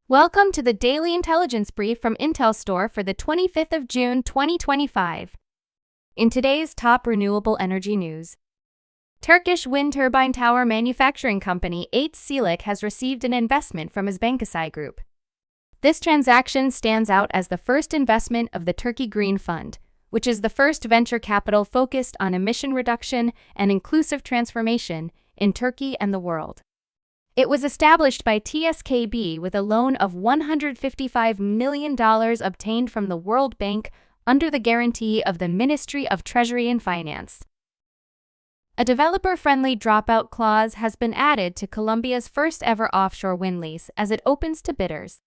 Welcome to the Daily Intelligence Brief from IntelStor for the 25th of June 2025. In today's top renewable energy news, Turkish wind turbine tower manufacturing company Ateş Çelik has received an investment from İş Bankası Group. This transaction stands out as the first investment of the Turkey Green Fund, which is the first venture capital focused on emission reduction and inclusive transformation in Turkey and the world. It was established by TSKB with a loan of $155 million obtained from the World Bank under the guarantee of the Ministry of Treasury and Finance. A developer-friendly dropout clause has been added to Colombia's first-ever offshore wind lease as it opens to bidders.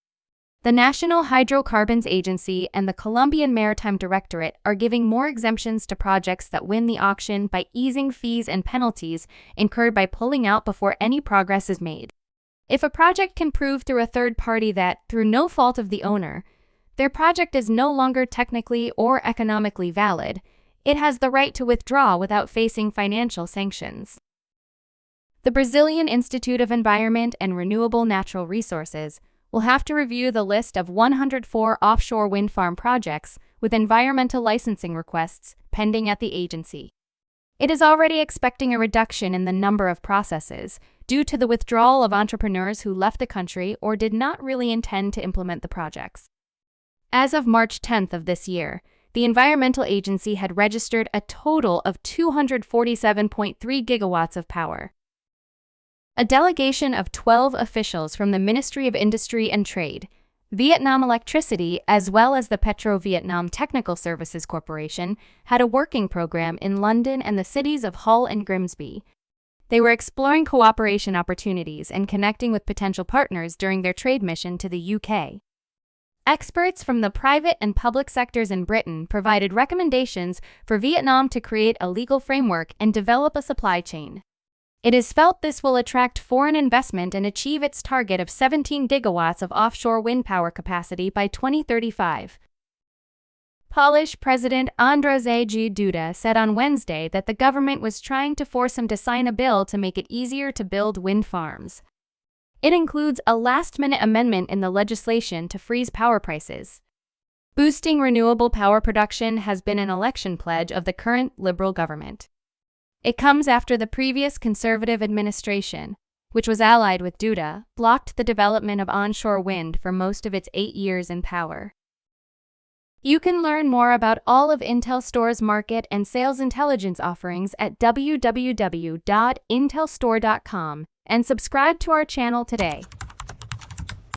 The National Hydrocarbons Agency and the Colombian Maritime Directorate are giving more exemptions to projects that win the auction by easing fees and penalties incurred by pulling out before any progress is made. If a project can prove through a third party that, through no fault of the owner, their project is no longer technically or economically valid, it has the right to withdraw without facing financial sanctions. The Brazilian Institute of Environment and Renewable Natural Resources will have to review the list of 104 offshore wind farm projects with environmental licensing requests pending at the agency. It is already expecting a reduction in the number of processes due to the withdrawal of entrepreneurs who left the country or did not really intend to implement the projects. As of March 10th of this year, the Environmental Agency had registered a total of 247.3 gigawatts of power. A delegation of 12 officials from the Ministry of Industry and Trade, Vietnam Electricity, as well as the PETROVIETNAM Technical Services Corporation, had a working program in London and the cities of Hull and Grimsby. They were exploring cooperation opportunities and connecting with potential partners during their trade mission to the UK. Experts from the private and public sectors in Britain provided recommendations for Vietnam to create a legal framework and develop a supply chain. It is felt this will attract foreign investment and achieve its target of 17 gigawatts of offshore wind power capacity by 2035. Polish President Andrzej Duda said on Wednesday that the government was trying to force him to sign a bill to make it easier to build wind farms. It includes a last-minute amendment in the legislation to freeze power prices. Boosting renewable power production has been an election pledge of the current Liberal government. It comes after the previous Conservative administration, which was allied with Duda, blocked the development of onshore wind for most of its 8 years in power. You can learn more about all of IntelStor's market and sales intelligence offerings at www.intelstor.com and subscribe to our channel today.